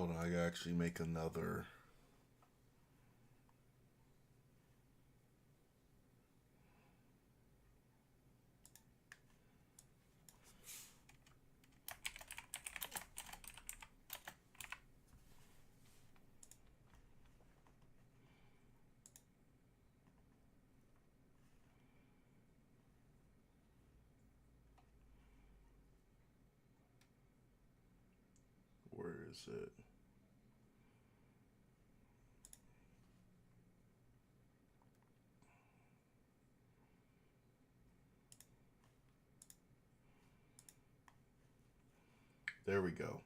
Hold on, I gotta actually make another. Where is it? There we go.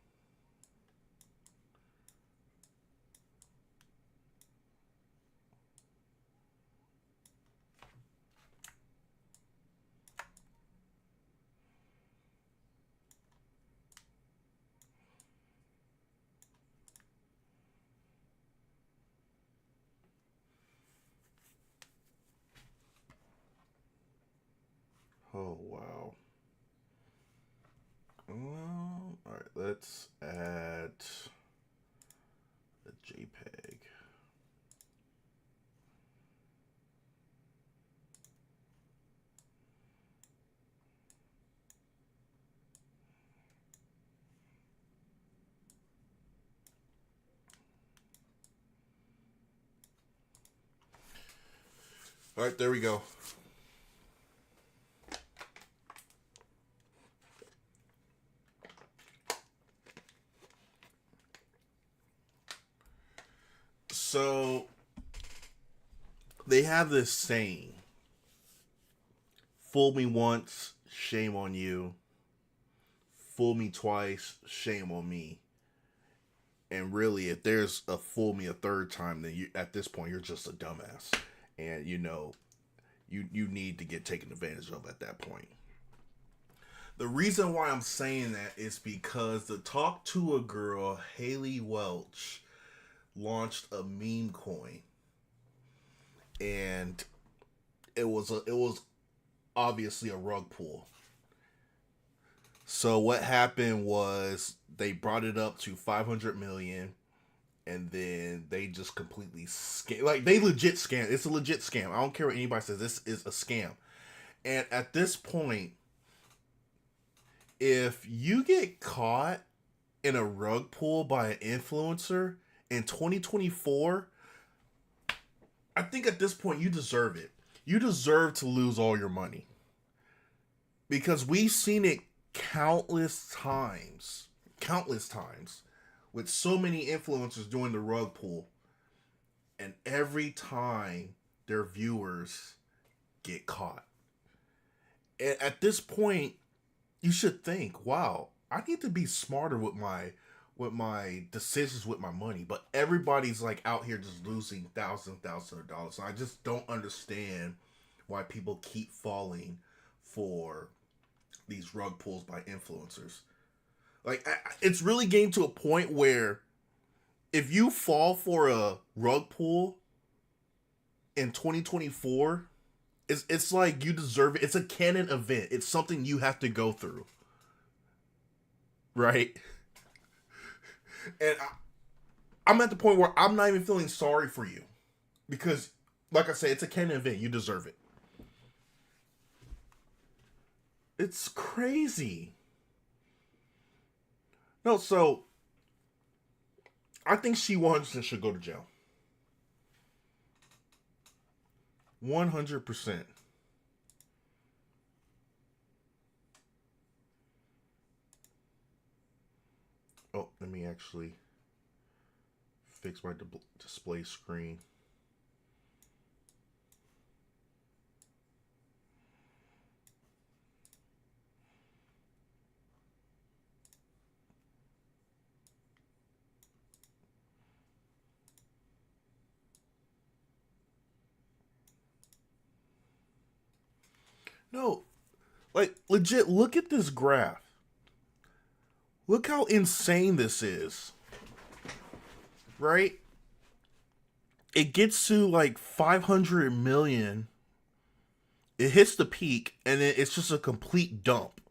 Oh, wow. All right, let's add a JPEG. All right, there we go. So they have this saying: "Fool me once, shame on you. Fool me twice, shame on me." And really, if there's a fool me a third time, then you at this point you're just a dumbass, and you need to get taken advantage of at that point. The reason why I'm saying that is because the Talk to a Girl, Haley Welch, launched a meme coin, and it was obviously a rug pull. So what happened was they brought it up to 500 million, and then they just completely scam. Like they legit scam. It's a legit scam. I don't care what anybody says. This is a scam. And at this point, if you get caught in a rug pull by an influencer in 2024, I think at this point you deserve it. You deserve to lose all your money because we've seen it countless times with so many influencers doing the rug pull, and every time their viewers get caught. And at this point, you should think, wow, I need to be smarter with my decisions with my money. But everybody's like out here just losing thousands of dollars. So I just don't understand why people keep falling for these rug pulls by influencers. Like it's really getting to a point where if you fall for a rug pull in 2024, it's like you deserve it. It's a canon event. It's something you have to go through, right? And I'm at the point where I'm not even feeling sorry for you because, like I said, it's a canon event. You deserve it. It's crazy. No, so I think she 100% should go to jail. 100%. Oh, let me actually fix my display screen. No, like legit, look at this graph. Look how insane this is, right? It gets to like 500 million. It hits the peak and then it's just a complete dump.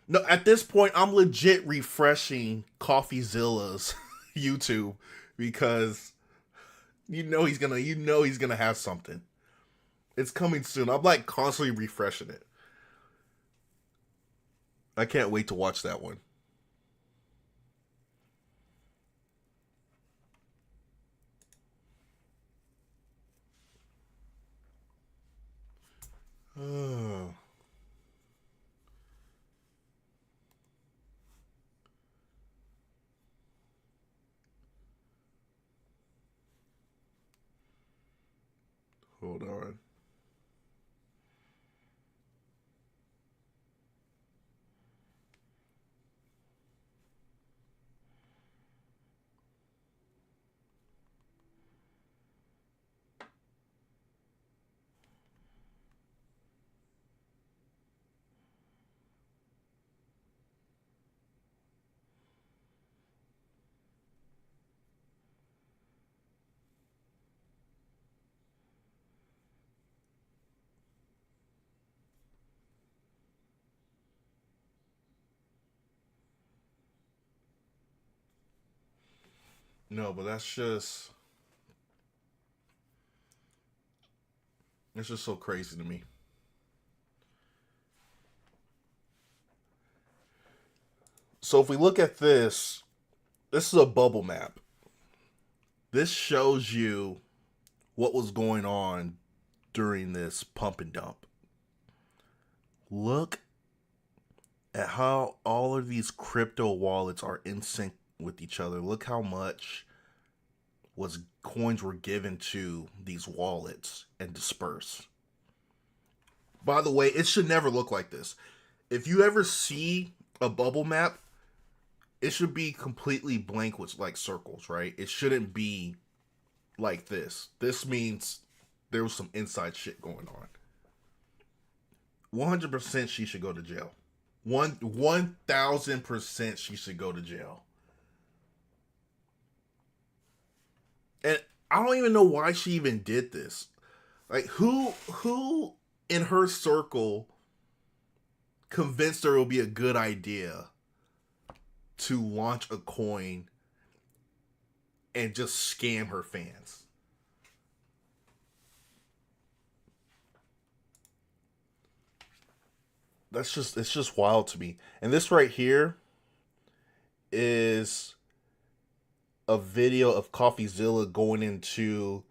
No, at this point, I'm legit refreshing CoffeeZilla's YouTube because he's gonna have something. It's coming soon. I'm like constantly refreshing it. I can't wait to watch that one. Oh. Hold on. No, but it's just so crazy to me. So if we look at this is a bubble map. This shows you what was going on during this pump and dump. Look at how all of these crypto wallets are in sync with each other. Look how much coins were given to these wallets and dispersed. By the way, it should never look like this. If you ever see a bubble map, it should be completely blank with like circles, right? It shouldn't be like this. This means there was some inside shit going on. 100% she should go to jail. 1000% she should go to jail. And I don't even know why she even did this. Like who in her circle convinced her it would be a good idea to launch a coin and just scam her fans? It's just wild to me. And this right here is a video of CoffeeZilla going into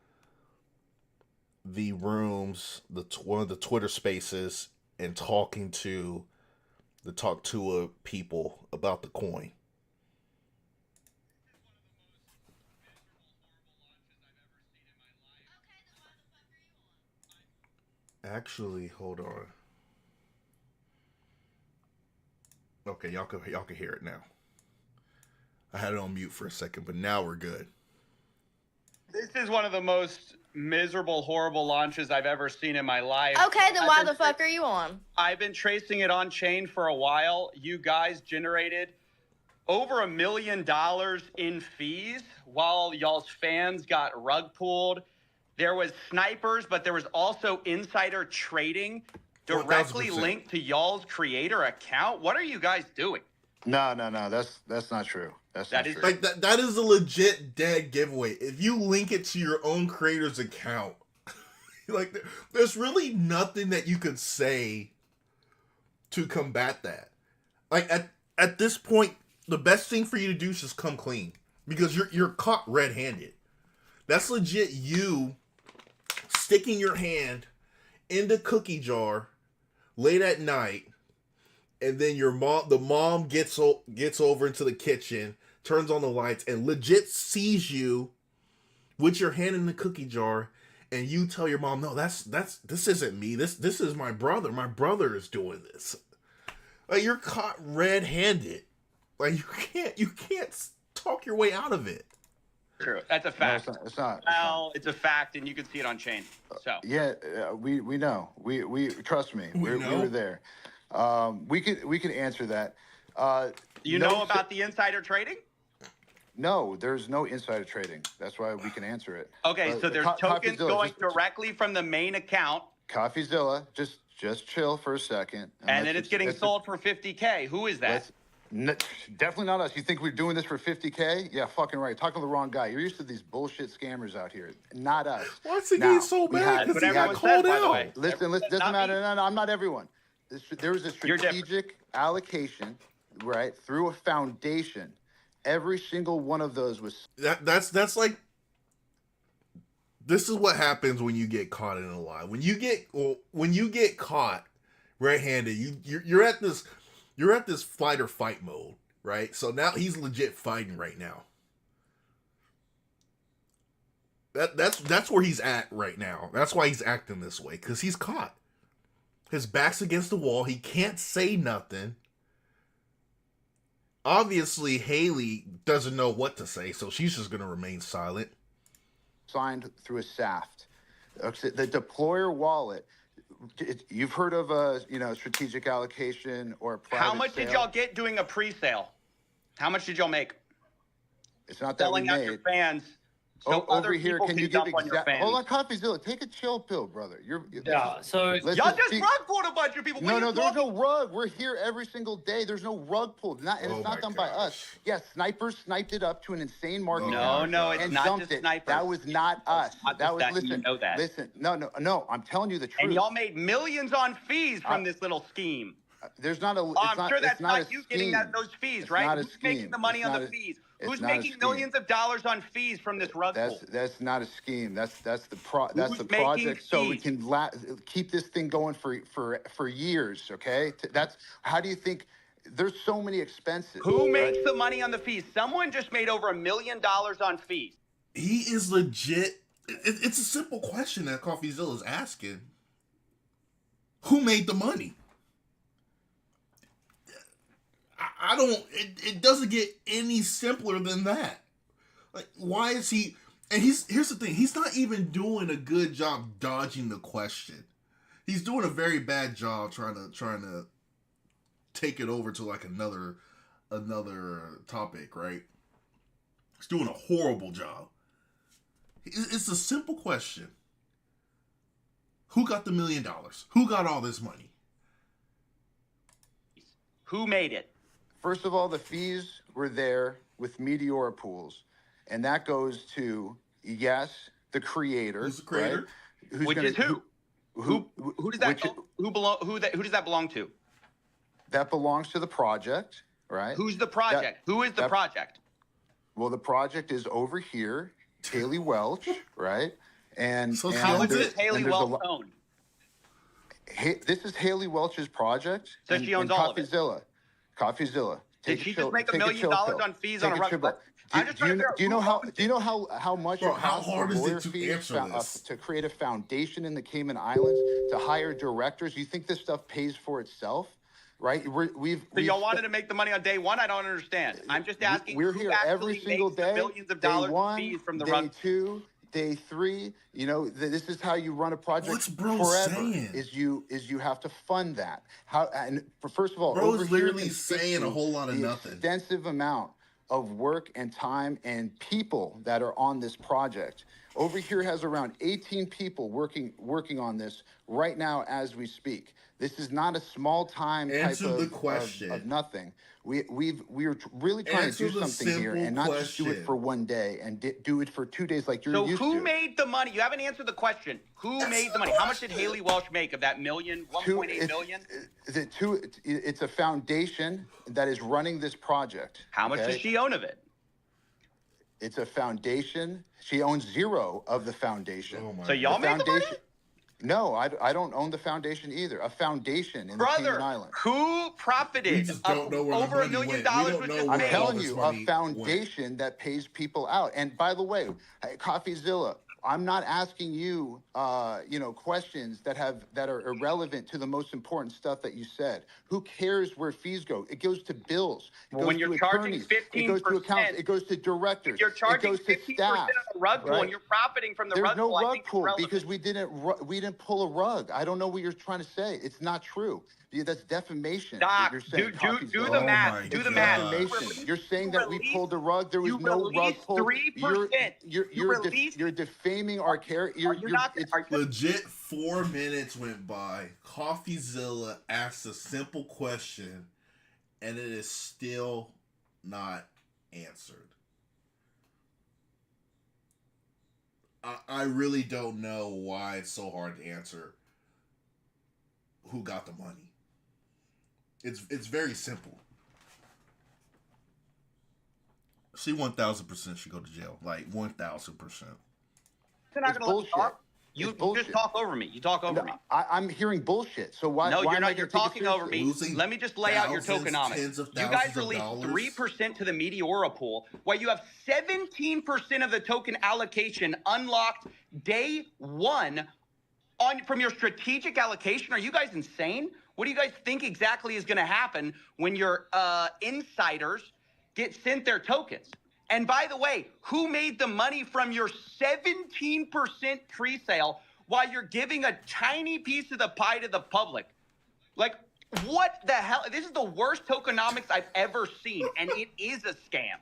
the rooms, one of the Twitter spaces, and talking to the people about the coin. Actually, hold on. Okay, y'all can hear it now. I had it on mute for a second, but now we're good. This is one of the most miserable, horrible launches I've ever seen in my life. Okay, then why the fuck are you on? I've been tracing it on chain for a while. You guys generated over $1 million in fees while y'all's fans got rug pulled. There was snipers, but there was also insider trading directly 1000%. linked to y'all's creator account. What are you guys doing? No. That's not true. That's not true. Like that is a legit dead giveaway. If you link it to your own creator's account, like there's really nothing that you could say to combat that. Like at this point, the best thing for you to do is just come clean because you're caught red-handed. That's legit you sticking your hand in the cookie jar late at night, and then the mom gets over into the kitchen, turns on the lights, and legit sees you with your hand in the cookie jar, and you tell your mom, "No, this isn't me. This is my brother. My brother is doing this." Like you're caught red-handed. Like you can't talk your way out of it. True. That's a fact. No, it's not. Well, it's a fact, and you can see it on chain. So Yeah, we know. We trust me. We were there. We could answer that. you know about the insider trading? No, there's no insider trading. That's why we can answer it. Okay, so there's tokens going directly from the main account CoffeeZilla, just chill for a second. And then it's getting sold for $50K. Who is that? Definitely not us. You think we're doing this for $50K? Yeah, fucking right. Talking to the wrong guy. You're used to these bullshit scammers out here. Not us. What's he getting so bad? Because he got called out. Listen, doesn't matter. No, I'm not everyone. There was a strategic allocation, right, through a foundation. Every single one of those was... That's like... This is what happens when you get caught in a lie. When you get caught red-handed, you're at this fight or fight mode, right? So now he's legit fighting right now. That's where he's at right now. That's why he's acting this way, because he's caught. His back's against the wall. He can't say nothing. Obviously, Haley doesn't know what to say, so she's just going to remain silent. Signed through a SAFT. The deployer wallet, you've heard of a strategic allocation or a private How much sale? did y'all get doing a pre-sale? How much did y'all make? It's not that Selling we out made. your fans. So other over here, people can you dump give on your fans. Hold on, CoffeeZilla, take a chill pill, brother. So Y'all just rug pulled a bunch of people. No, there's no rug. We're here every single day. There's no rug pulled. It's not done by us. Yes, snipers sniped it up to an insane market. No, it's not just snipers. That was not us. Listen. You know that. Listen, no. I'm telling you the truth. And y'all made millions on fees from this little scheme. There's not a. I'm sure that's not you getting those fees, right? Who's making the money on the fees? Who's making millions of dollars on fees from this rug pull? That's not a scheme. That's the project. So we can keep this thing going for years. Okay. How do you think? There's so many expenses. Who makes the money on the fees? Someone just made over $1 million on fees. He is legit. It's a simple question that CoffeeZilla is asking. Who made the money? I don't. It doesn't get any simpler than that. Like, why is he? And here's the thing. He's not even doing a good job dodging the question. He's doing a very bad job trying to take it over to like another topic, right? He's doing a horrible job. It's a simple question. Who got the $1 million? Who got all this money? Who made it? First of all, the fees were there with Meteora pools, and that goes to the creator. Who's the creator? Right? Which is who? Who does that who does that belong to? That belongs to the project, right? Who's the project? Who is the project? Well, the project is over here, Haley Welch, right? And so how much does Haley Welch own? This is Haley Welch's project. So she owns all of it. CoffeeZilla. Did she just make $1 million on fees on a rug pull? Do you know how much Bro, how hard is it to answer this? To create a foundation in the Cayman Islands, to hire directors? You think this stuff pays for itself? Right? So y'all wanted to make the money on day one? I don't understand. I'm just asking. We're here every single day. Millions of dollars in fees from the rug. Day 2, day 3. This is how you run a project. What's bro forever. saying? Is you have to fund that. First of all, bro's literally saying a whole lot of nothing. Extensive amount of work and time and people that are on this project. Over here has around 18 people working on this right now as we speak. This is not a small time type of nothing. We're really trying to do something here and not just do it for one day and do it for 2 days like you're used to. So who made the money? You haven't answered the question. Who made the money? How much did Haley Welch make of that million, 1.8 million? It's a foundation that is running this project. How much does she own of it? It's a foundation. She owns 0 of the foundation. Oh my so y'all made the money? No, I don't own the foundation either. A foundation in the Cayman Islands. Who profited over $1 million was just I'm made? telling you, a foundation that pays people out. And by the way, CoffeeZilla, I'm not asking you, questions that are irrelevant to the most important stuff that you said. Who cares where fees go? It goes to bills. It goes when you're to charging attorneys. 15%, it goes to accounts. It goes to directors. If you're charging it goes to 15% staff, on the rug pool and you're profiting from the rug pool. There's no rug pool because we didn't pull a rug. I don't know what you're trying to say. It's not true. Yeah, that's defamation. Doc, You're saying do Coffeezilla. the math. my Do It's the math. defamation. You're saying that we pulled the rug. There was You no rug released pulled. 3%. You're defaming our character. Are you not? It's Legit 4 minutes went by. Coffeezilla asked a simple question, and it is still not answered. I really don't know why it's so hard to answer who got the money. It's very simple. She 1,000% should go to jail. Like 1,000%. It's bullshit. You It's bullshit. just talk over me. You talk over me. I'm hearing bullshit. So why? No, why you're am I not. You're gonna take it talking over me. Losing Let me just lay out your thousands, tokenomics. tens of You guys thousands of released dollars. 3% to the Meteora pool, while you have 17% of the token allocation unlocked day one from your strategic allocation. Are you guys insane? What do you guys think exactly is going to happen when your insiders get sent their tokens? And by the way, who made the money from your 17% pre-sale while you're giving a tiny piece of the pie to the public? Like, what the hell? This is the worst tokenomics I've ever seen, and it is a scam.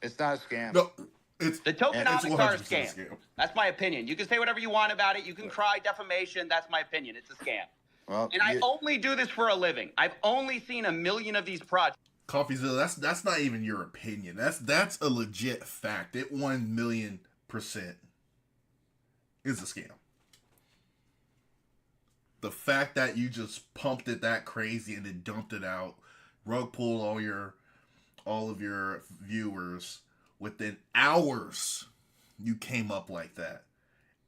It's not a scam. No, The tokenomics are a 100% scam. That's my opinion. You can say whatever you want about it. You can cry defamation. That's my opinion. It's a scam. Well, And I only do this for a living. I've only seen 1 million of these projects. Coffeezilla, that's not even your opinion. That's a legit fact. It 1,000,000% is a scam. The fact that you just pumped it that crazy and then dumped it out, rug pulled all of your viewers within hours, you came up like that,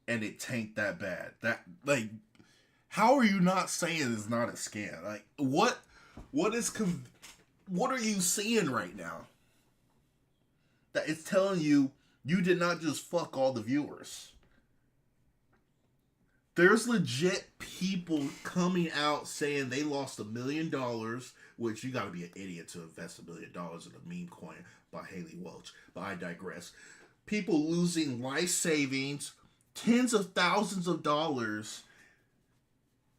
and it tanked that bad. That, like, how are you not saying it's not a scam? Like, what are you seeing right now that it's telling you did not just fuck all the viewers? There's legit people coming out saying they lost $1 million, which you gotta be an idiot to invest $1 million in a meme coin by Haley Welch. But I digress. People losing life savings, tens of thousands of dollars.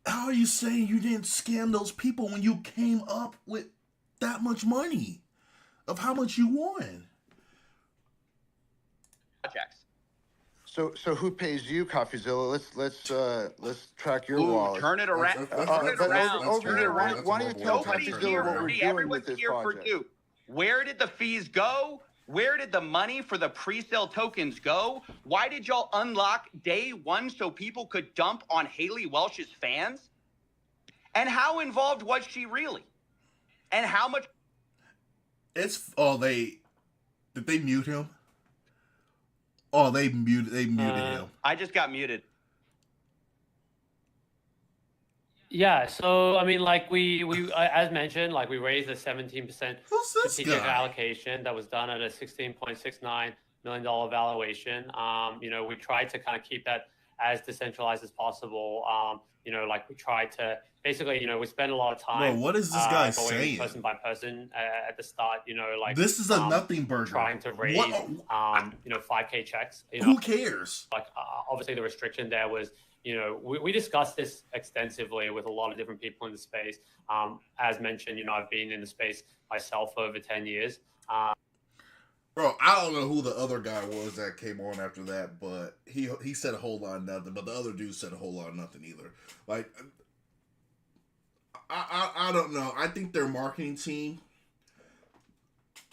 How are you saying you didn't scam those people when you came up with that much money of how much you won? Projects. So who pays you, Coffeezilla? Let's track your wallet. Turn it around. Turn it around. Turn it around. Why don't you tell Nobody's Coffeezilla here what for we're me. doing Everyone's with this here for project? you. Where did the fees go? Where did the money for the pre-sale tokens go? Why did y'all unlock day one so people could dump on Haley Welch's fans? And how involved was she really? And how much? Did they mute him? Oh, they muted him. I just got muted. Yeah, so I mean, like we as mentioned, like we raised a 17% Who's this strategic guy? allocation that was done at a $16.69 million valuation. We tried to kind of keep that as decentralized as possible. Like we tried to basically, we spent a lot of time. Bro, what is this guy going saying? person by person at the start. Like This is a nothing burger. trying to raise, What- 5K checks. Who cares? Like obviously the restriction there was, we discussed this extensively with a lot of different people in the space. As mentioned, I've been in the space myself for over 10 years. Bro, I don't know who the other guy was that came on after that, but he said a whole lot of nothing. But the other dude said a whole lot of nothing either. Like, I don't know. I think their marketing team,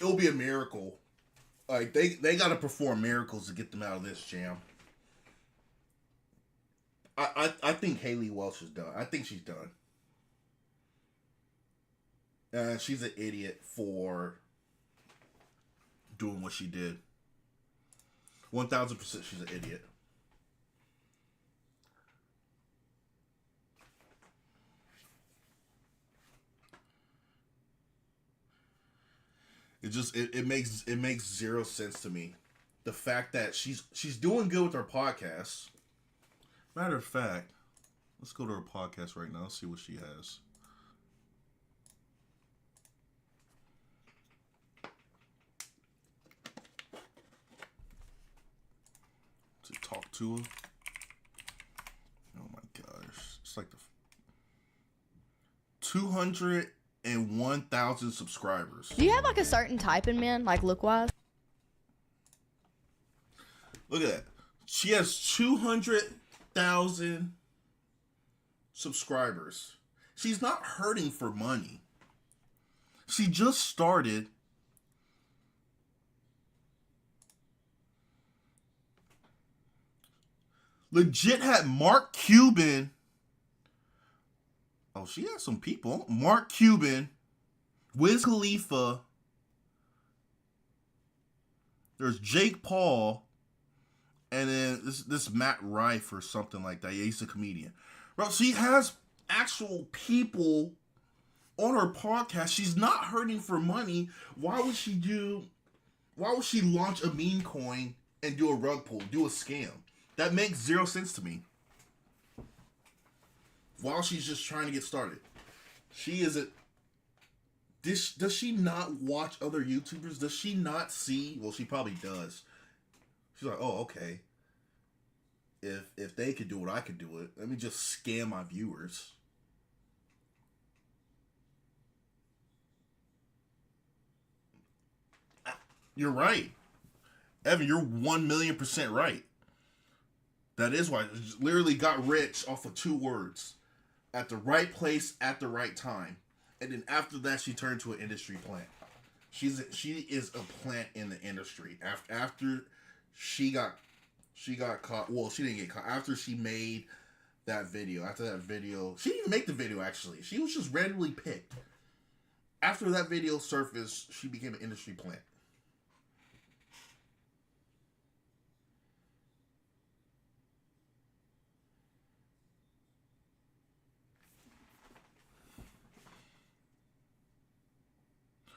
it'll be a miracle. Like they got to perform miracles to get them out of this jam. I think Haley Welch is done. I think she's done. She's an idiot for doing what she did. 1,000% she's an idiot. It makes zero sense to me. The fact that she's doing good with her podcast. Matter of fact, let's go to her podcast right now. See what she has. To talk to her. Oh my gosh, it's like the 201,000 subscribers. Do you have like a certain type in men, like look wise? Look at that. She has 200,000 subscribers. She's not hurting for money. She just started. Legit had Mark Cuban. Oh, she has some people. Mark Cuban, Wiz Khalifa. There's Jake Paul. And then this Matt Rife or something like that. Yeah, he's a comedian. Bro, she has actual people on her podcast. She's not hurting for money. Why would she launch a meme coin and do a rug pull, do a scam? That makes zero sense to me. While she's just trying to get started. She isn't. Does she not watch other YouTubers? Does she not see? Well, she probably does. She's like, oh, okay. If they could do it, I could do it. Let me just scam my viewers. You're right. Evan, you're 1,000,000% right. That is why. Literally got rich off of 2 words. At the right place, at the right time. And then after that, she turned to an industry plant. She is a plant in the industry. After she got caught. Well, she didn't get caught. After she made that video. After that video. She didn't even make the video, actually. She was just randomly picked. After that video surfaced, she became an industry plant.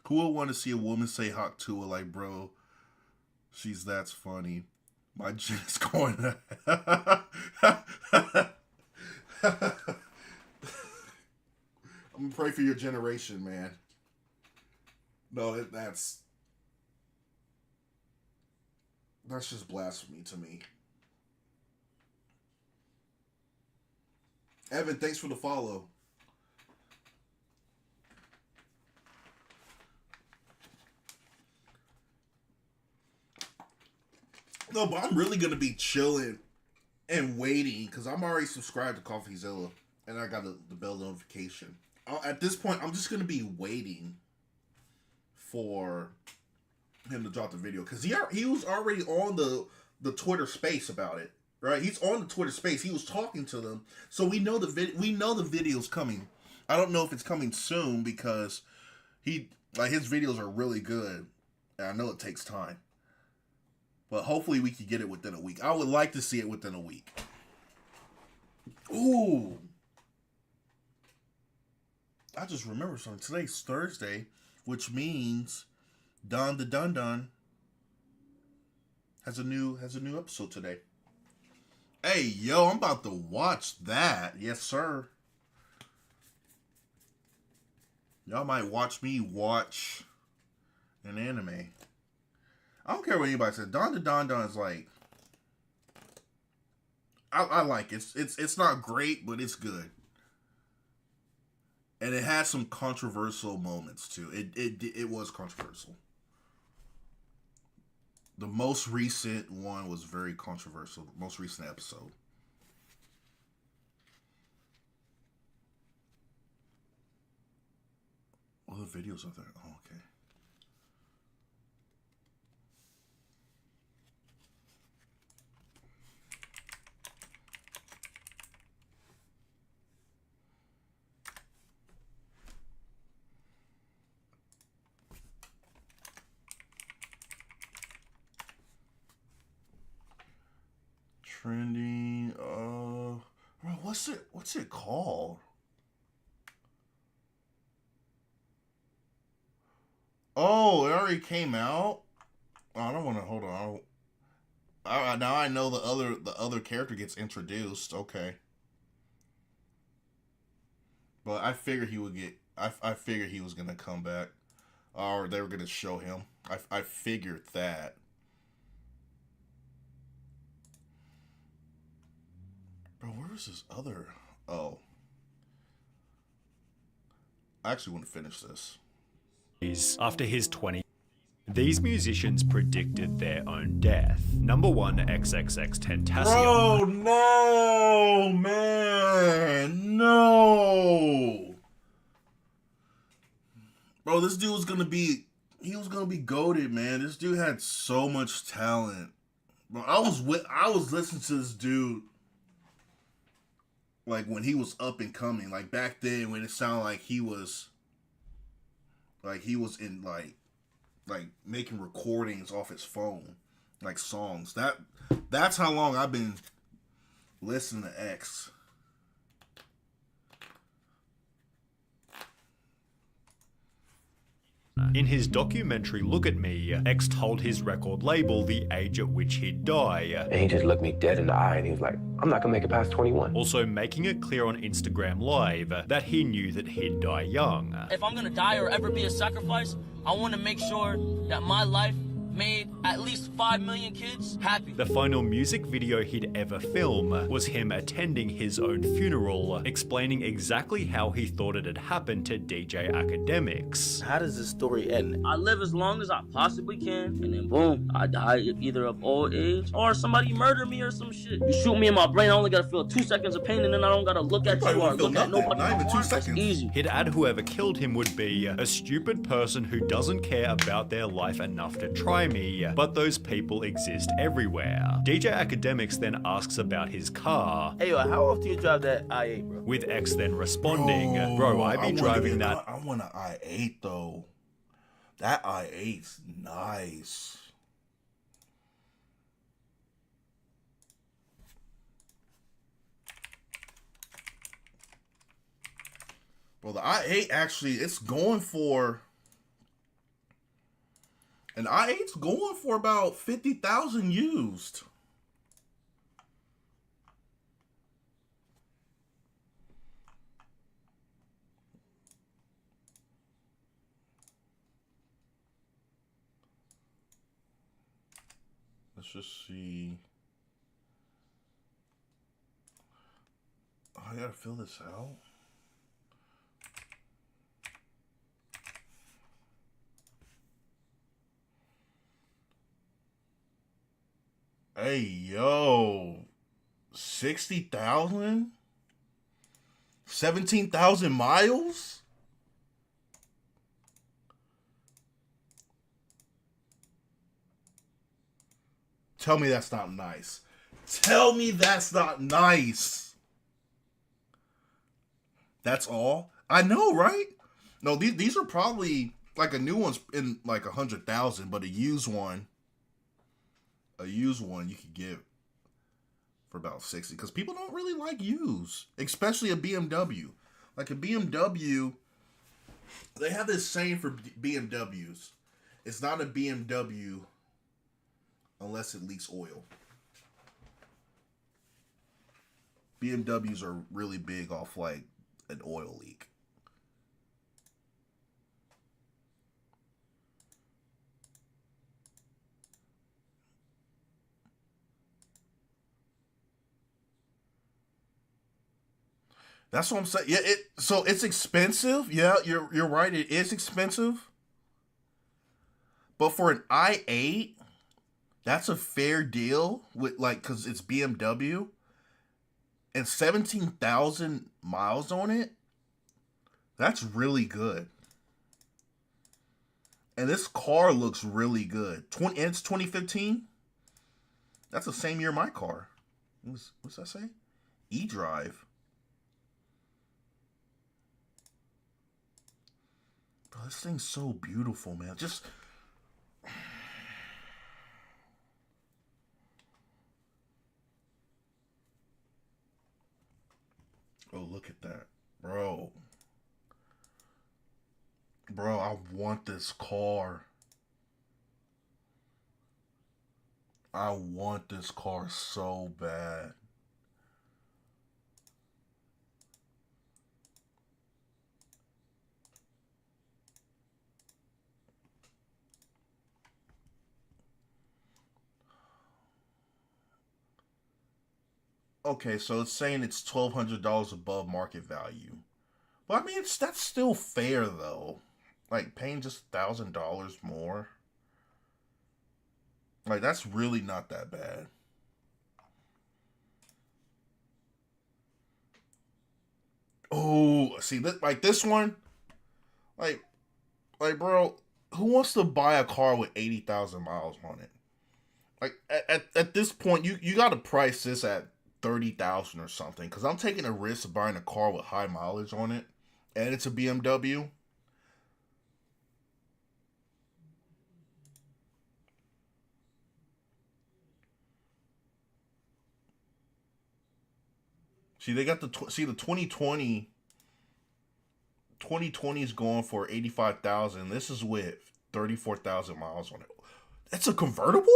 Who would want to see a woman say hot to her like, bro, that's funny. My jig's going to... I'm going to pray for your generation, man. No, that's just blasphemy to me. Evan, thanks for the follow. No, but I'm really going to be chilling and waiting because I'm already subscribed to CoffeeZilla and I got the bell notification. At this point, I'm just going to be waiting for him to drop the video because he was already on the Twitter space about it, right? He's on the Twitter space. He was talking to them, so we know the video's coming. I don't know if it's coming soon because his videos are really good, and I know it takes time. But hopefully we can get it within a week. I would like to see it within a week. Ooh. I just remembered something. Today's Thursday, which means Don the Dun Dun has a new episode today. Hey, yo, I'm about to watch that. Yes, sir. Y'all might watch me watch an anime. I don't care what anybody says. Don the Don Don is like, I like it. It's not great, but it's good. And it had some controversial moments too. It was controversial. The most recent one was very controversial. The most recent episode. What other videos are there? Oh, okay. Trending, bro, what's it called? Oh, it already came out. Oh, I don't want to hold on. Now I know the other character gets introduced. Okay, but I figured he would get. I figured he was gonna come back, or they were gonna show him. I figured that. Bro, where is this other? Oh. I actually want to finish this. After his 20, these musicians predicted their own death. Number 1, XXX Tentacion. Bro, no, man, no. Bro, this dude was gonna be, he was gonna be goated, man. This dude had so much talent. Bro, I was listening to this dude like when he was up and coming, like back then when it sounded like he was in like making recordings off his phone, like songs. That's how long I've been listening to X. In his documentary Look at Me, X told his record label the age at which he'd die. And he just looked me dead in the eye and he was like, I'm not gonna make it past 21. Also making it clear on Instagram Live that he knew that he'd die young. If I'm gonna die or ever be a sacrifice, I want to make sure that my life made at least 5 million kids happy. The final music video he'd ever film was him attending his own funeral, explaining exactly how he thought it had happened to DJ Academics. How does this story end? I live as long as I possibly can, and then boom, I die either of old age or somebody murder me or some shit. You shoot me in my brain, I only gotta feel 2 seconds of pain, and then I don't gotta look at you or look at nobody. Not even 2 seconds. Easy. He'd add whoever killed him would be a stupid person who doesn't care about their life enough to try me, but those people exist everywhere. DJ Academics then asks about his car. Hey, yo, how often do you drive that I-8, bro? With X then responding, bro, I be driving that. I want an I-8 though. That I-8's nice. Well, the I-8 actually, it's going for... An I-8's going for about 50,000 used. Let's just see. Oh, I gotta fill this out. Hey, yo, 60,000? 17,000 miles? Tell me that's not nice. Tell me that's not nice. That's all? I know, right? No, these are probably, like a new one's in like 100,000, but a used one you could get for about 60, because people don't really like used, especially a BMW. Like a BMW, they have this saying for BMWs: it's not a BMW unless it leaks oil. BMWs are really big off like an oil leak. That's what I'm saying. Yeah, so it's expensive. Yeah, you're right. It is expensive. But for an i8, that's a fair deal with like, cause it's BMW and 17,000 miles on it. That's really good. And this car looks really good. It's 2015. That's the same year my car. What's that say? E-Drive. Bro, this thing's so beautiful, man. Just... Oh, look at that. Bro. Bro, I want this car. I want this car so bad. Okay, so it's saying it's $1,200 above market value. Well, I mean, that's still fair though. Like paying just $1,000 more. Like that's really not that bad. Oh, see, like this one, like, bro, who wants to buy a car with 80,000 miles on it? Like, at this point, you got to price this at 30,000 or something. Because I'm taking a risk of buying a car with high mileage on it, and it's a BMW. See, they got the 2020. 2020 is going for 85,000. This is with 34,000 miles on it. That's a convertible?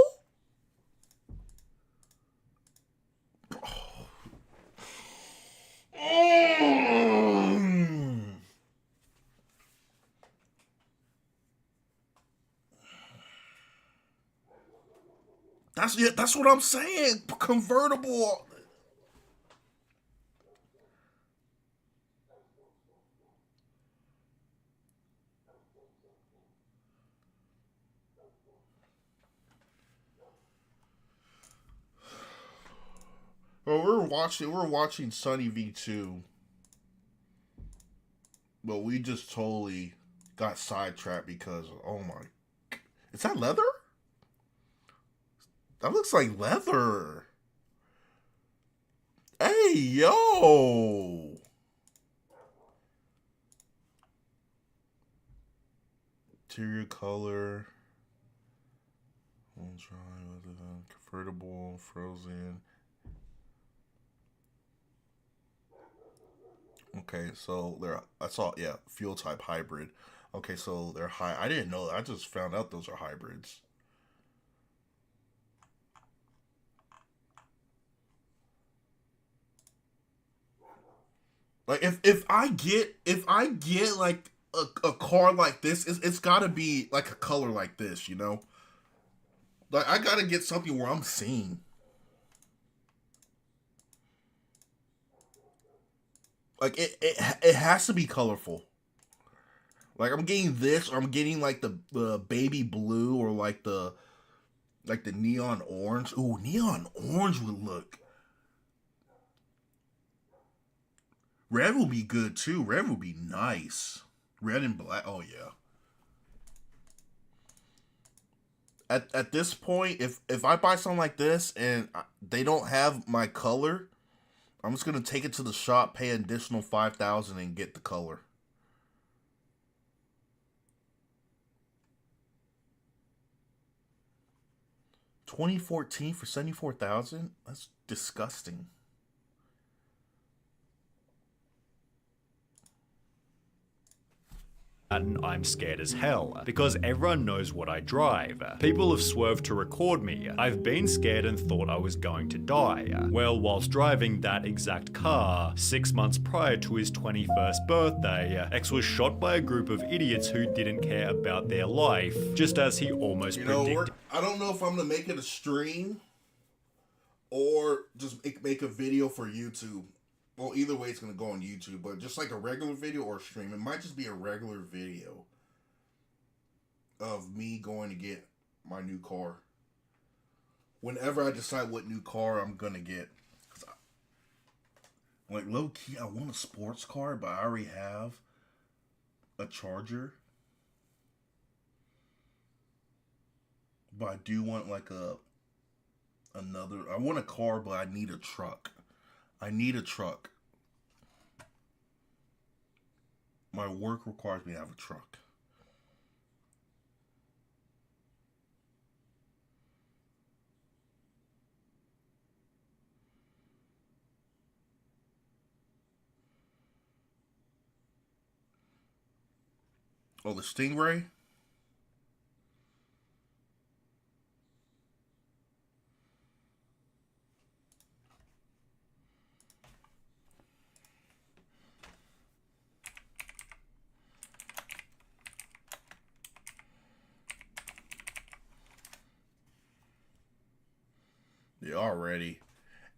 That's what I'm saying. Convertible. Well, we're watching Sunny V2, but we just totally got sidetracked because, oh my, is that leather? That looks like leather. Hey, yo. Interior color. Convertible, frozen. Okay, so I saw, yeah, fuel type hybrid. Okay, so they're high. I didn't know that. I just found out those are hybrids. Like if I get like a car like this, it's gotta be like a color like this, you know? Like I gotta get something where I'm seeing. Like it has to be colorful. Like I'm getting this, or I'm getting like the baby blue, or like the neon orange. Ooh, neon orange would look. Red will be good too. Red will be nice. Red and black. Oh yeah. At this point, if I buy something like this and they don't have my color, I'm just gonna take it to the shop, pay an additional 5,000, and get the color. $2014 for 74,000? That's disgusting. And I'm scared as hell, because everyone knows what I drive. People have swerved to record me. I've been scared and thought I was going to die. Well, whilst driving that exact car, 6 months prior to his 21st birthday, X was shot by a group of idiots who didn't care about their life, just as he almost predicted. I don't know if I'm gonna make it a stream or just make a video for YouTube. Well, either way, it's going to go on YouTube, but just like a regular video or stream. It might just be a regular video of me going to get my new car. Whenever I decide what new car I'm going to get. Like, low-key, I want a sports car, but I already have a Charger. But I do want, like, I want a car, but I need a truck. I need a truck. My work requires me to have a truck. Oh, the Stingray?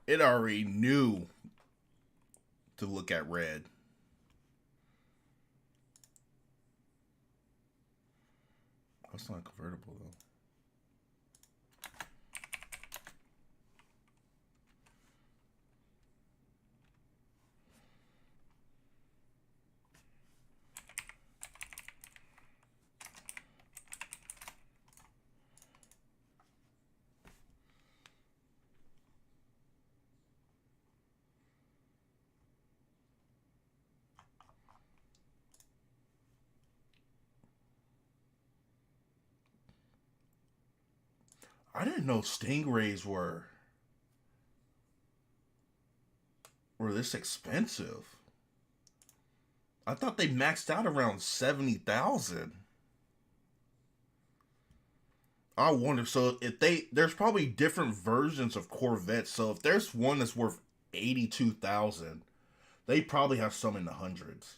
It already knew to look at red. That's not convertible though. I didn't know Stingrays were this expensive. I thought they maxed out around 70,000. I wonder, so if there's probably different versions of Corvettes. So if there's one that's worth 82,000, they probably have some in the hundreds.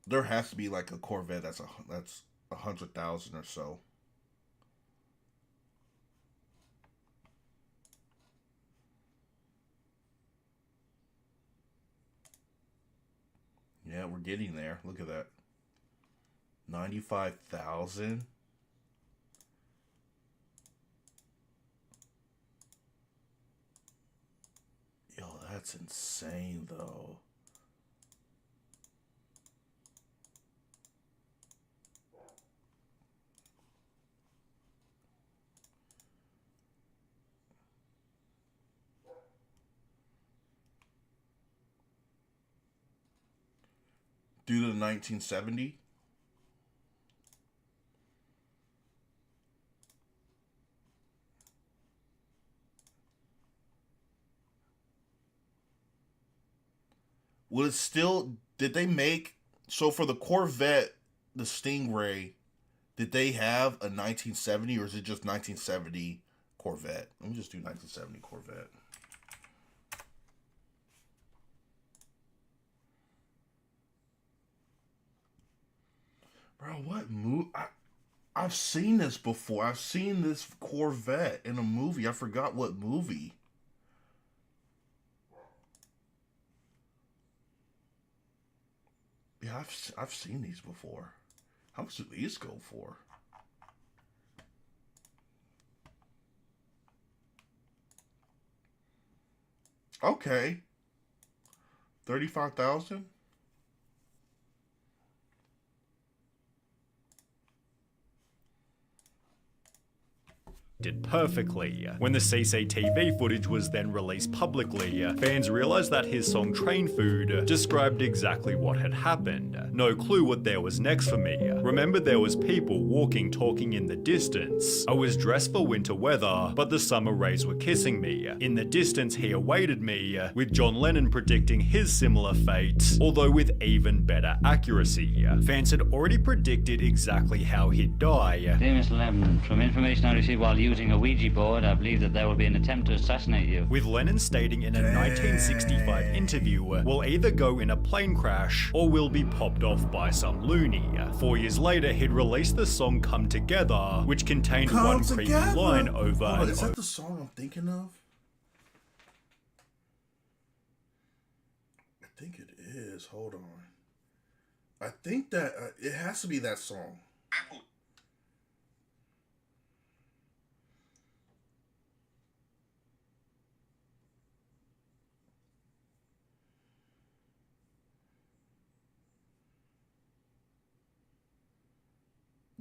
There has to be like a Corvette that's 100,000 or so. Yeah, we're getting there. Look at that. 95,000. Yo, that's insane though. Due to the 1970. Will it still, did they make, so for the Corvette, the Stingray, did they have a 1970 or is it just 1970 Corvette? Let me just do 1970 Corvette. Bro, what movie? I've seen this before. I've seen this Corvette in a movie. I forgot what movie. Yeah, I've seen these before. How much do these go for? Okay. 35,000? Did perfectly. When the CCTV footage was then released publicly, fans realized that his song Train Food described exactly what had happened. No clue what there was next for me. Remember, there was people walking, talking in the distance. I was dressed for winter weather, but the summer rays were kissing me. In the distance, he awaited me, with John Lennon predicting his similar fate, although with even better accuracy. Fans had already predicted exactly how he'd die. Dear Mr. Lennon, from information I received while using a Ouija board, I believe that there will be an attempt to assassinate you. With Lennon stating in a 1965 interview, we'll either go in a plane crash or we'll be popped off by some loony. 4 years later, he'd released the song Come Together, which contained one creepy line over and over. Is that the song I'm thinking of? I think it is. Hold on. I think that it has to be that song.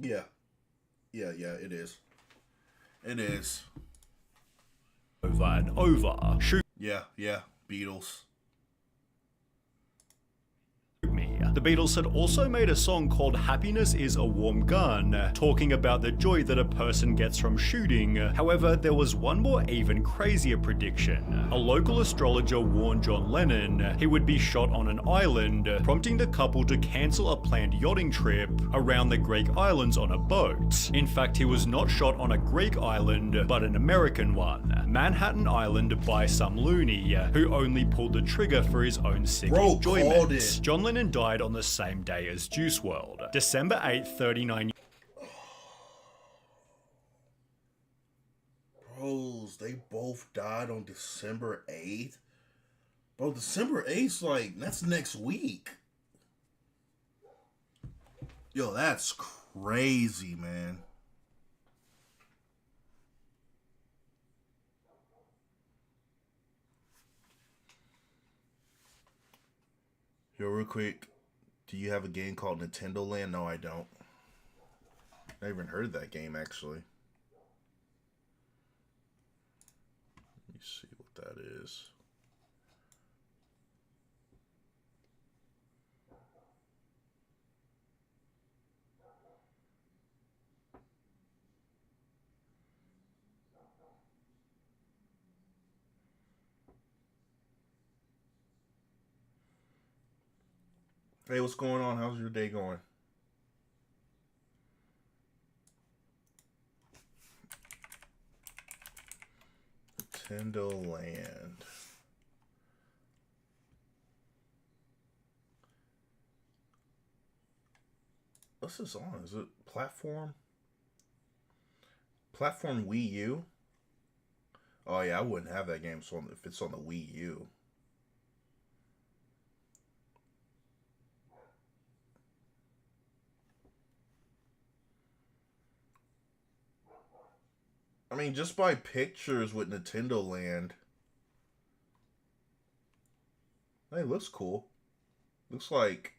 Yeah. Yeah, it is. It is. Over and over. Shoot Yeah, Beatles. me. The Beatles had also made a song called Happiness is a Warm Gun, talking about the joy that a person gets from shooting. However, there was one more even crazier prediction. A local astrologer warned John Lennon he would be shot on an island, prompting the couple to cancel a planned yachting trip around the Greek islands on a boat. In fact, he was not shot on a Greek island, but an American one, Manhattan Island, by some loony who only pulled the trigger for his own sick enjoyment. John Lennon died on the same day as Juice WRLD, December 8th, 39. Bros, they both died on December 8th. Bro, December 8th, like, that's next week. Yo, that's crazy, man. Yo, real quick, do you have a game called Nintendo Land? No, I don't. I even heard of that game, actually. Let me see what that is. Hey, what's going on? How's your day going? Nintendo Land. What's this on? Is it platform? Platform Wii U? Oh yeah, I wouldn't have that game so if it's on the Wii U. I mean, just by pictures with Nintendo Land. Hey, looks cool. Looks like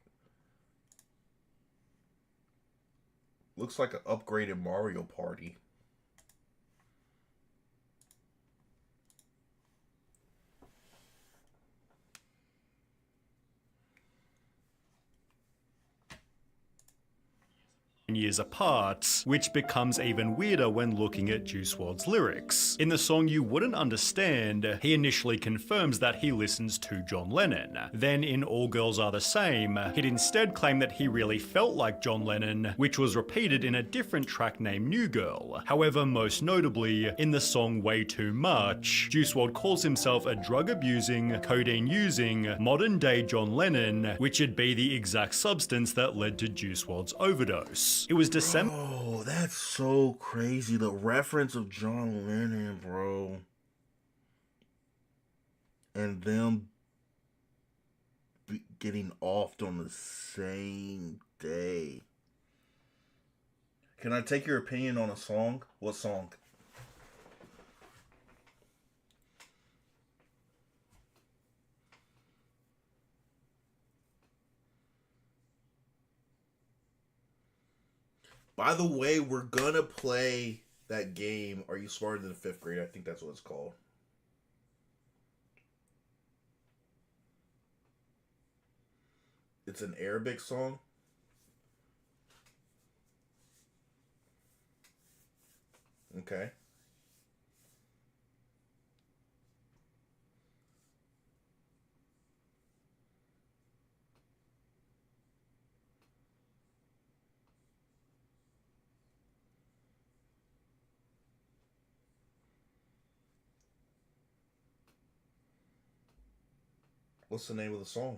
an upgraded Mario Party. Years apart, which becomes even weirder when looking at Juice WRLD's lyrics. In the song You Wouldn't Understand, he initially confirms that he listens to John Lennon. Then in All Girls Are the Same, he'd instead claim that he really felt like John Lennon, which was repeated in a different track named New Girl. However, most notably, in the song Way Too Much, Juice WRLD calls himself a drug-abusing, codeine-using, modern-day John Lennon, which would be the exact substance that led to Juice WRLD's overdose. It was December. Oh, that's so crazy. The reference of John Lennon, bro. And them getting offed on the same day. Can I take your opinion on a song? What song? By the way, we're gonna play that game, Are You Smarter Than a Fifth Grade? I think that's what it's called. It's an Arabic song. Okay. What's the name of the song?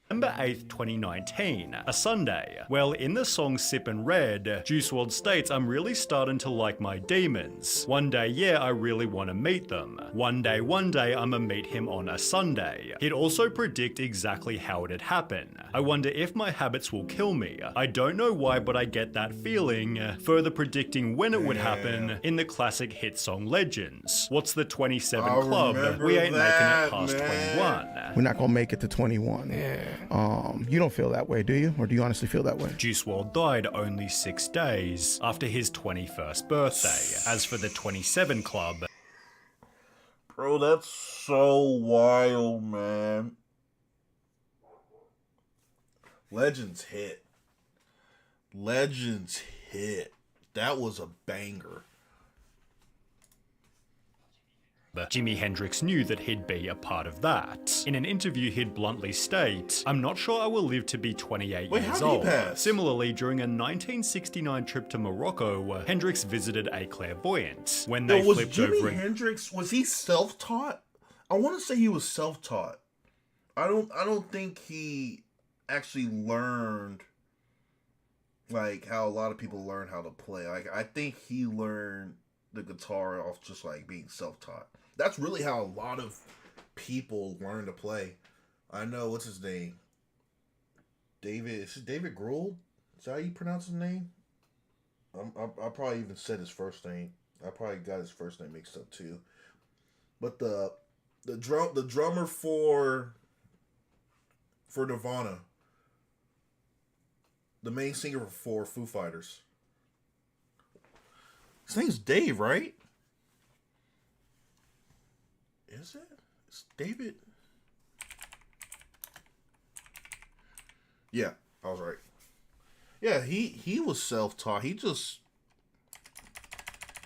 December 8th, 2019, a Sunday. Well, in the song Sippin' Red, Juice WRLD states, I'm really starting to like my demons. One day, yeah, I really want to meet them. One day, I'ma meet him on a Sunday. He'd also predict exactly how it'd happen. I wonder if my habits will kill me. I don't know why, but I get that feeling. Further predicting when it would happen in the classic hit song Legends. What's the 27 club? We ain't making it past 21. We're not gonna make it to 21. You don't feel that way, do you? Or do you honestly feel that way? Juice WRLD died only 6 days after his 21st birthday. As for the 27 Club... Bro, that's so wild, man. Legends hit. Legends hit. That was a banger. Jimi Hendrix knew that he'd be a part of that. In an interview, he'd bluntly state, I'm not sure I will live to be 28 years old. Similarly, during a 1969 trip to Morocco, Hendrix visited a clairvoyant. When they flipped over... Was Jimi Hendrix, was he self-taught? I want to say he was self-taught. I don't think he actually learned like how a lot of people learn how to play. Like I think he learned the guitar off just like being self-taught. That's really how a lot of people learn to play. I know what's his name? David Grohl? Is that how you pronounce his name? I probably even said his first name. I probably got his first name mixed up too. But the drummer for Nirvana, the main singer for Foo Fighters. His name's Dave, right? Is it? It's David. Yeah, I was right. Yeah, he was self-taught. He just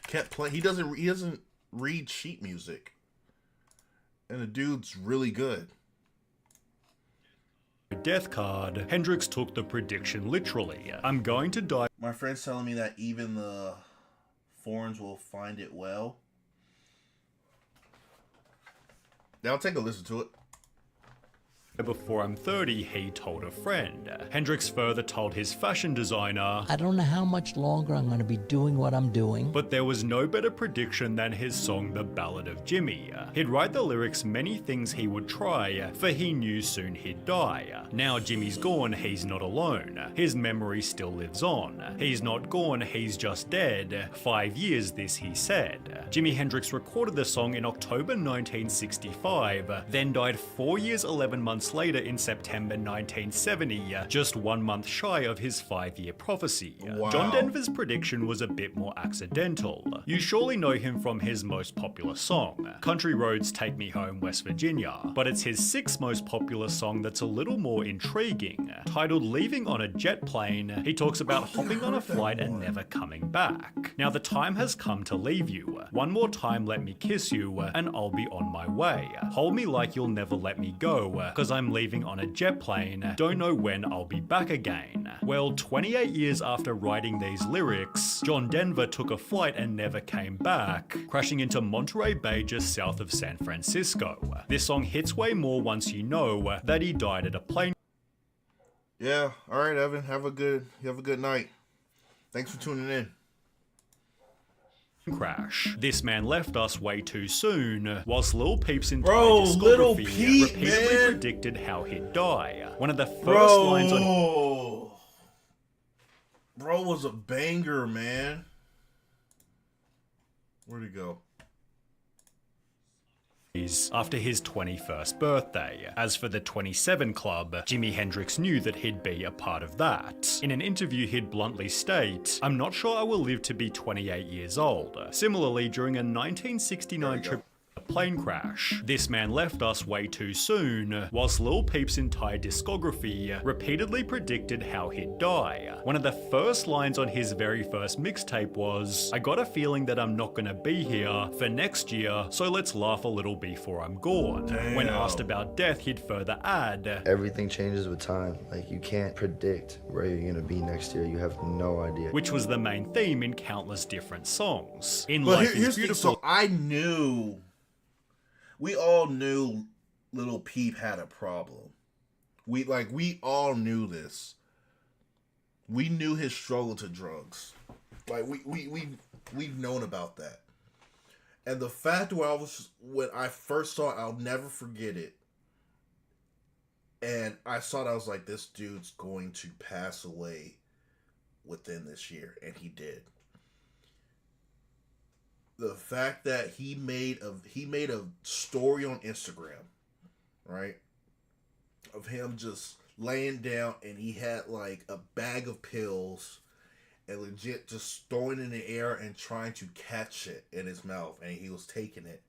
kept playing. He doesn't read sheet music. And the dude's really good. Death card, Hendrix took the prediction literally. I'm going to die. My friend's telling me that even the foreigners will find it well. Now I'll take a listen to it. Before I'm 30, he told a friend. Hendrix further told his fashion designer, I don't know how much longer I'm going to be doing what I'm doing. But there was no better prediction than his song The Ballad of Jimmy. He'd write the lyrics many things he would try, for he knew soon he'd die. Now Jimmy's gone, he's not alone. His memory still lives on. He's not gone, he's just dead. 5 years this he said. Jimi Hendrix recorded the song in October 1965, then died 4 years 11 months later in September 1970, just 1 month shy of his 5-year prophecy. Wow. John Denver's prediction was a bit more accidental. You surely know him from his most popular song, Country Roads Take Me Home, West Virginia, but it's his 6th most popular song that's a little more intriguing. Titled Leaving on a Jet Plane, he talks about hopping on a flight and never coming back. Now the time has come to leave you. One more time let me kiss you, and I'll be on my way. Hold me like you'll never let me go, cause I'm leaving on a jet plane, don't know when I'll be back again. Well, 28 years after writing these lyrics, John Denver took a flight and never came back, crashing into Monterey Bay just south of San Francisco. This song hits way more once you know that he died at a plane. Yeah, alright Evan, have a good night. Thanks for tuning in. Crash. This man left us way too soon, whilst Lil Peep's entire Lil discography Peep, repeatedly man. predicted how he'd die. One of the first lines on Bro was a banger, man. Where'd he go? After his 21st birthday. As for the 27 Club, Jimi Hendrix knew that he'd be a part of that. In an interview, he'd bluntly state, I'm not sure I will live to be 28 years old. Similarly, during a 1969 trip plane crash, this man left us way too soon, whilst Lil Peep's entire discography repeatedly predicted how he'd die. One of the first lines on his very first mixtape was, I got a feeling that I'm not gonna be here for next year, so let's laugh a little before I'm gone. Damn. When asked about death, he'd further add, everything changes with time. Like, you can't predict where you're gonna be next year. You have no idea. Which was the main theme in countless different songs. In But Life here's is the thing, Beautiful, so I knew, we all knew Lil Peep had a problem. We all knew this. We knew his struggle to drugs. Like we've known about that. And the fact when I first saw it, I'll never forget it. And I saw it, I was like, this dude's going to pass away within this year, and he did. The fact that he made a story on Instagram, right, of him just laying down, and he had like a bag of pills and legit just throwing it in the air and trying to catch it in his mouth, and he was taking it.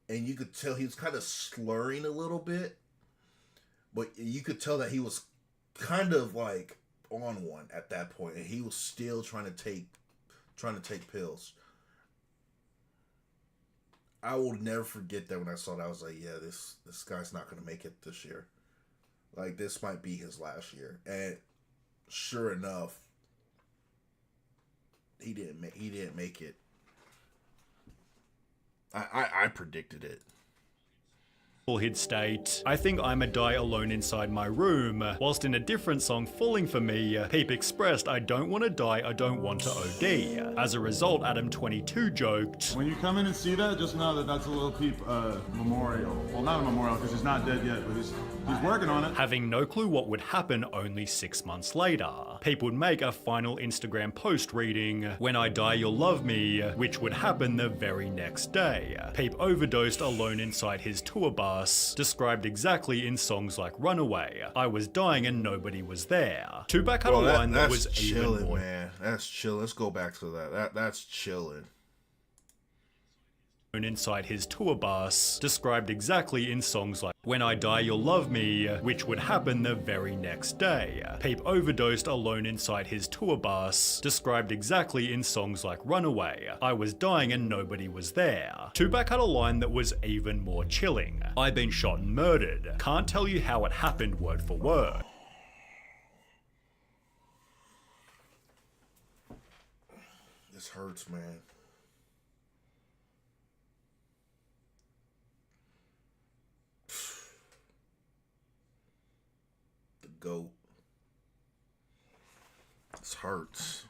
And you could tell he was kind of slurring a little bit, but you could tell that he was kind of like on one at that point, and he was still trying to take pills. I will never forget that when I saw that. I was like, yeah, this guy's not going to make it this year. Like, this might be his last year. And sure enough, he didn't make it. I predicted it. He'd state, "I think I'ma die alone inside my room," whilst in a different song, Falling For Me, Peep expressed, "I don't want to die, I don't want to OD." As a result, Adam22 joked, "When you come in and see that, just know that that's a little Peep memorial. Well, not a memorial because he's not dead yet, but he's working on it." Having no clue what would happen only 6 months later, Peep would make a final Instagram post reading, "When I die, you'll love me," which would happen the very next day. Peep overdosed alone inside his tour bus, described exactly in songs like Runaway, "I was dying and nobody was there." Tupac had a line that was chilling, even more... man. That's chill. Let's go back to that. That's chilling. Inside his tour bus, described exactly in songs like "When I Die You'll Love Me," which would happen the very next day. Peep overdosed alone inside his tour bus, described exactly in songs like Runaway, "I was dying and nobody was there." Tupac had a line that was even more chilling, "I've been shot and murdered. Can't tell you how it happened word for word." This hurts, man. GOAT. This hurts.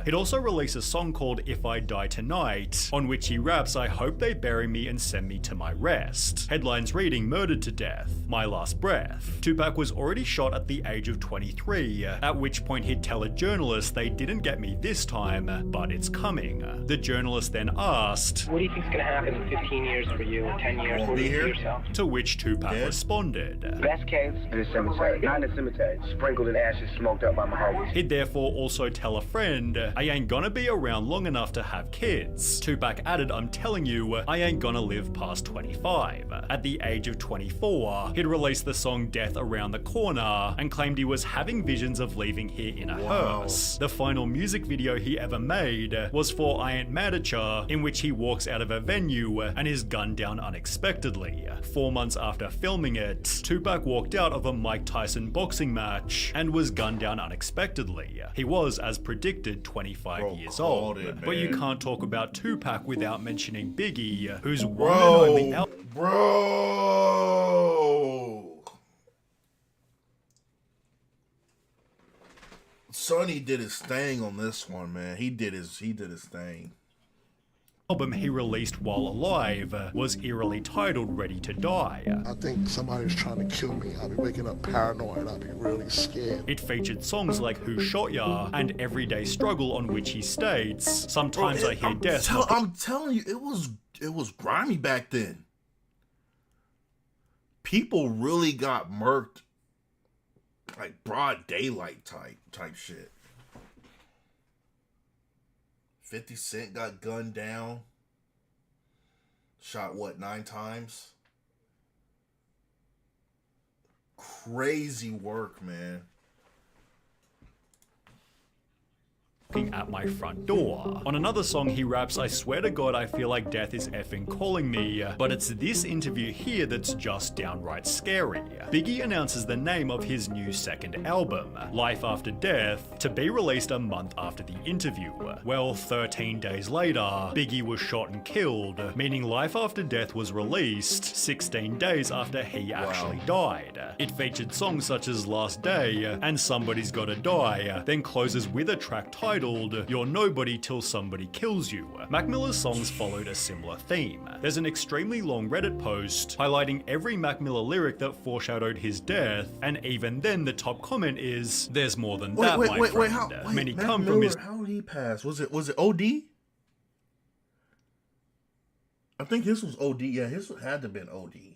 He'd also release a song called If I Die Tonight, on which he raps, "I hope they bury me and send me to my rest." Headlines reading, "Murdered to death, my last breath." Tupac was already shot at the age of 23, at which point he'd tell a journalist, "They didn't get me this time, but it's coming." The journalist then asked, "What do you think's gonna happen in 15 years for you, or 10 years? What do you see yourself?" To which Tupac responded, "Best case, in the cemetery. Not in the cemetery. Sprinkled in ashes, smoked up by my homies." He'd therefore also tell a friend, "I ain't gonna be around long enough to have kids." Tupac added, "I'm telling you, I ain't gonna live past 25. At the age of 24, he'd released the song Death Around the Corner and claimed he was having visions of leaving here in a hearse. The final music video he ever made was for I Ain't Mad at Ya, in which he walks out of a venue and is gunned down unexpectedly. 4 months after filming it, Tupac walked out of a Mike Tyson boxing match and was gunned down unexpectedly. He was, as predicted, 25 years old. But you can't talk about Tupac without mentioning Biggie, who's one and only Bro! Sonny did his thing on this one, man. He did his thing. Album he released while alive was eerily titled Ready to Die. "I think somebody's trying to kill me. I'll be waking up paranoid. I'll be really scared." It featured songs like Who Shot Ya and Everyday Struggle, on which he states, "Sometimes I hear death." I'm telling you, it was grimy back then. People really got murked, like broad daylight type shit. 50 Cent got gunned down. Shot, 9 times? Crazy work, man. At my front door. On another song he raps, "I swear to God I feel like death is effing calling me," but it's this interview here that's just downright scary. Biggie announces the name of his new second album, Life After Death, to be released a month after the interview. Well, 13 days later, Biggie was shot and killed, meaning Life After Death was released 16 days after he actually died. It featured songs such as Last Day and Somebody's Gotta Die, then closes with a track titled You're Nobody Till Somebody Kills You. Mac Miller's songs followed a similar theme. There's an extremely long Reddit post highlighting every Mac Miller lyric that foreshadowed his death, and even then the top comment is, "There's more than that, my friend." Many Mac come Miller, from his... How did he pass? Was it OD? I think his was OD. Yeah, his had to have been OD.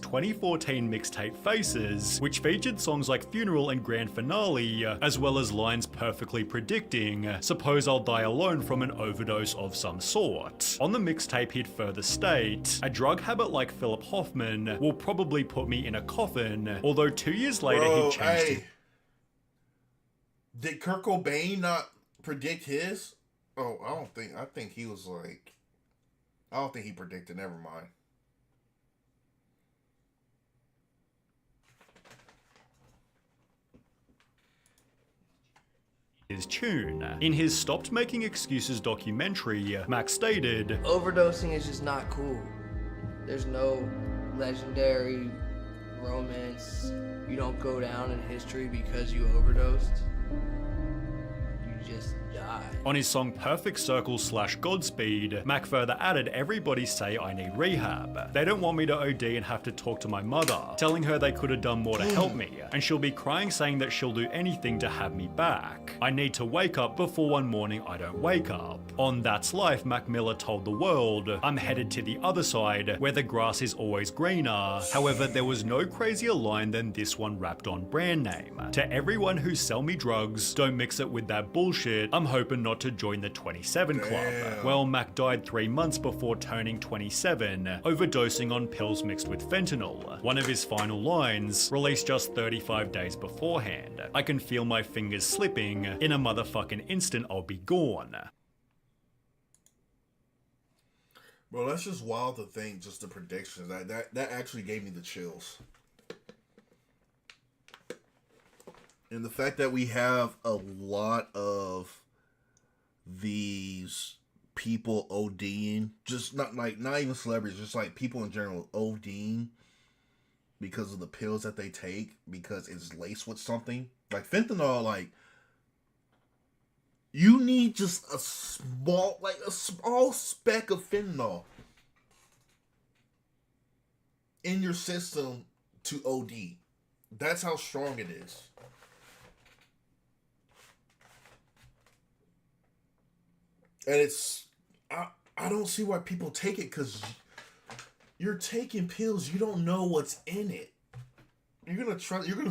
2014 mixtape Faces, which featured songs like Funeral and Grand Finale, as well as lines perfectly predicting, "Suppose I'll die alone from an overdose of some sort." On the mixtape he'd further state, "A drug habit like Philip Hoffman will probably put me in a coffin," although 2 years later he'd changed it. Did Kurt Cobain not predict his? Oh, I don't think he was like, I don't think he predicted, never mind. his tune. In his Stopped Making Excuses documentary, Mac stated, "Overdosing is just not cool. There's no legendary romance. You don't go down in history because you overdosed. You just die." On his song Perfect Circle / Godspeed, Mac further added, "Everybody say I need rehab. They don't want me to OD and have to talk to my mother, telling her they could have done more to help me, and she'll be crying saying that she'll do anything to have me back. I need to wake up before one morning I don't wake up." On That's Life, Mac Miller told the world, "I'm headed to the other side, where the grass is always greener." However, there was no crazier line than this one rapped on brand name. "To everyone who sell me drugs, don't mix it with that bullshit. I'm hoping not to join the 27 Club." Damn. Well, Mac died 3 months before turning 27, overdosing on pills mixed with fentanyl. One of his final lines, released just 35 days beforehand, "I can feel my fingers slipping. In a motherfucking instant, I'll be gone." Bro, that's just wild to think, just the predictions. That actually gave me the chills. And the fact that we have a lot of these people ODing, just not even celebrities, just like people in general ODing because of the pills that they take, because it's laced with something. Like fentanyl, like you need just a small speck of fentanyl in your system to OD. That's how strong it is. And I don't see why people take it, because you're taking pills, you don't know what's in it. You're gonna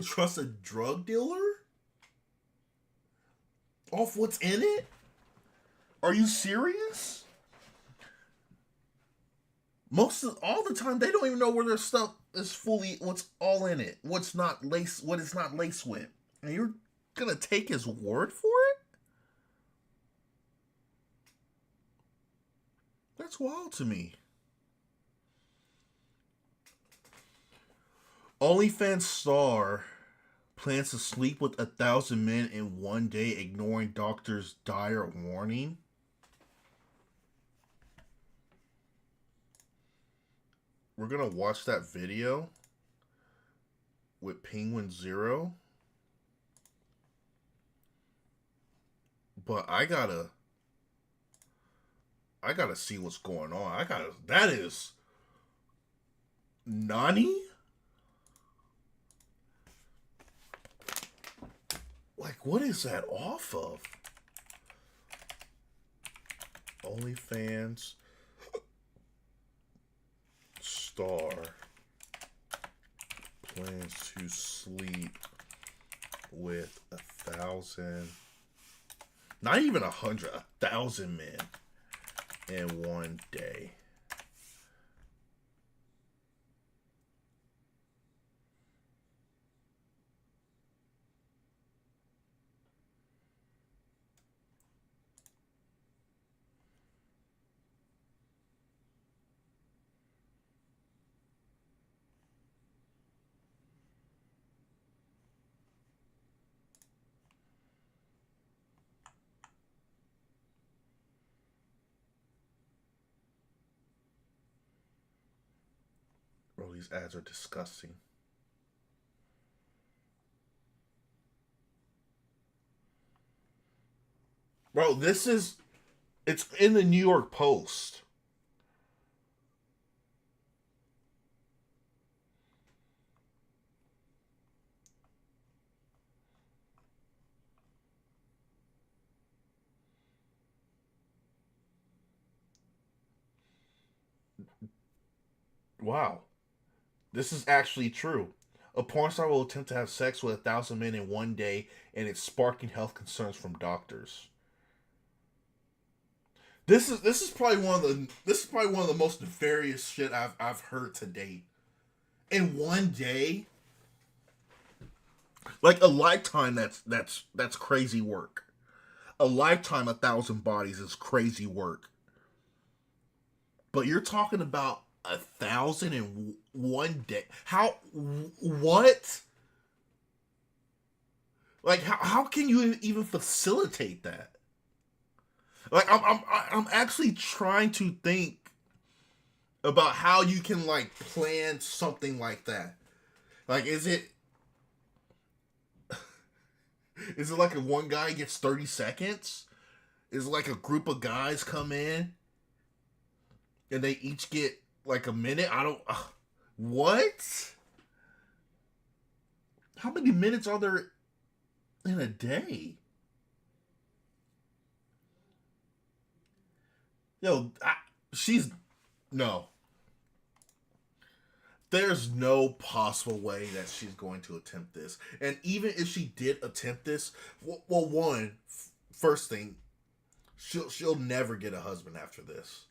trust a drug dealer off what's in it? Are you serious? All the time they don't even know where their stuff is what's all in it, what it's not laced with. And you're gonna take his word for it? That's wild to me. OnlyFans star plans to sleep with 1,000 men in one day, ignoring doctor's dire warning. We're gonna watch that video with Penguin Zero. But I gotta see what's going on. That is Nani? Like, what is that off of? OnlyFans star plans to sleep with 1,000, not even 100, 1,000 men in one day. Bro, these ads are disgusting. Bro, it's in the New York Post. Wow. This is actually true. A porn star will attempt to have sex with 1,000 men in one day, and it's sparking health concerns from doctors. This is probably one of the most nefarious shit I've heard to date. In one day, like a lifetime, that's crazy work. A lifetime, 1,000 bodies is crazy work. But you're talking about 1,000 in one day. How? What? Like, how can you even facilitate that? Like, I'm actually trying to think about how you can like plan something like that. Like, is it like if one guy gets 30 seconds? Is it like a group of guys come in and they each get like a minute? I don't. What? How many minutes are there in a day? Yo, she's no. There's no possible way that she's going to attempt this. And even if she did attempt this, well, first thing, she'll never get a husband after this.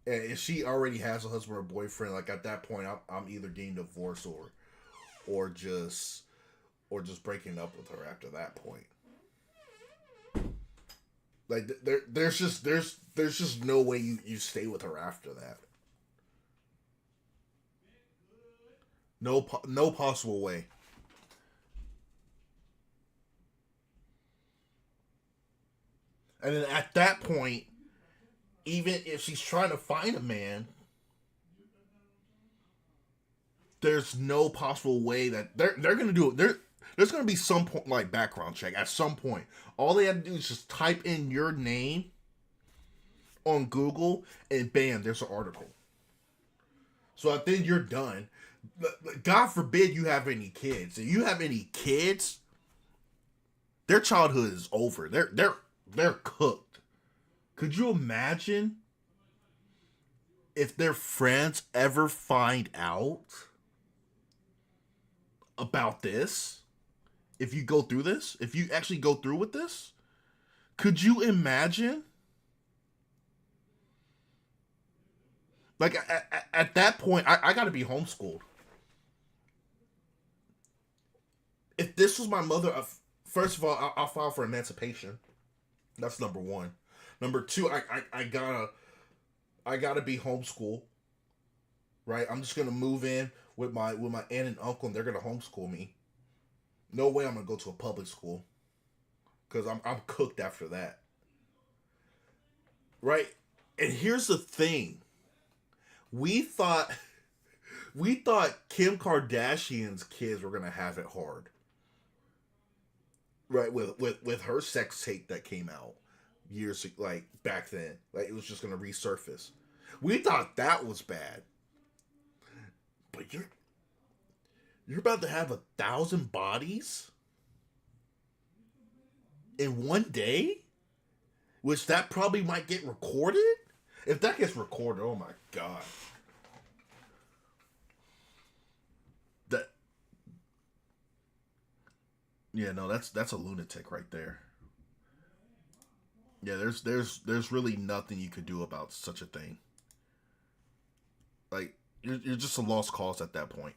And if she already has a husband or boyfriend, like at that point, I'm either getting divorced or just breaking up with her after that point. Like there's just no way you stay with her after that. No possible way. And then at that point, even if she's trying to find a man, there's no possible way that they're gonna do it. There's gonna be some point like background check at some point. All they have to do is just type in your name on Google, and bam, there's an article. So I think you're done. God forbid you have any kids. If you have any kids, their childhood is over. They're cooked. Could you imagine if their friends ever find out about this? If you go through this, if you actually go through with this, could you imagine? Like at that point, I got to be homeschooled. If this was my mother, first of all, I'll file for emancipation. That's number one. Number two, I gotta be homeschooled. Right, I'm just gonna move in with my aunt and uncle, and they're gonna homeschool me. No way I'm gonna go to a public school, because I'm cooked after that. Right, and here's the thing. We thought Kim Kardashian's kids were gonna have it hard. Right, with her sex tape that came out years like back then, like it was just gonna resurface. We thought that was bad, but you're about to have 1,000 bodies in one day, which that probably might get recorded. If that gets recorded, oh my god, that yeah, no, that's a lunatic right there. Yeah, there's really nothing you could do about such a thing. Like you're just a lost cause at that point.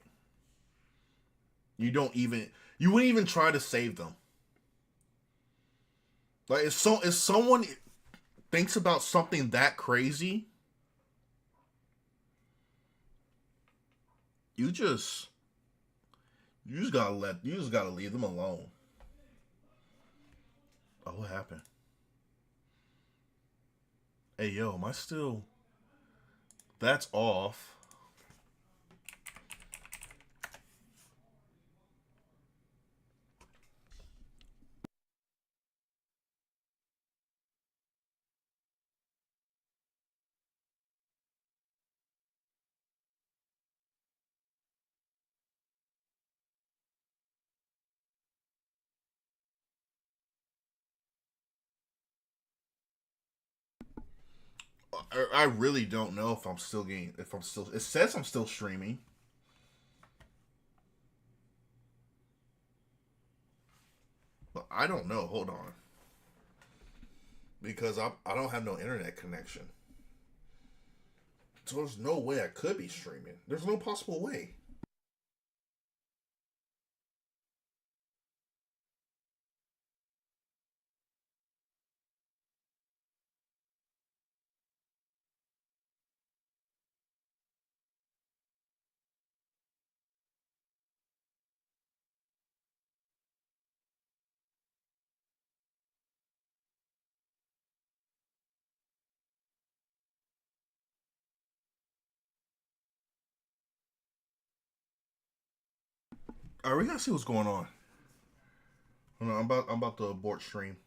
You wouldn't even try to save them. Like if someone thinks about something that crazy, you just gotta leave them alone. Oh, what happened? Hey yo, am I still? That's off. I really don't know if I'm still getting. If I'm still. It says I'm still streaming. But I don't know. Hold on. Because I don't have no internet connection. So there's no way I could be streaming. There's no possible way. All right, we gotta see what's going on. Hold on, I'm about to abort stream.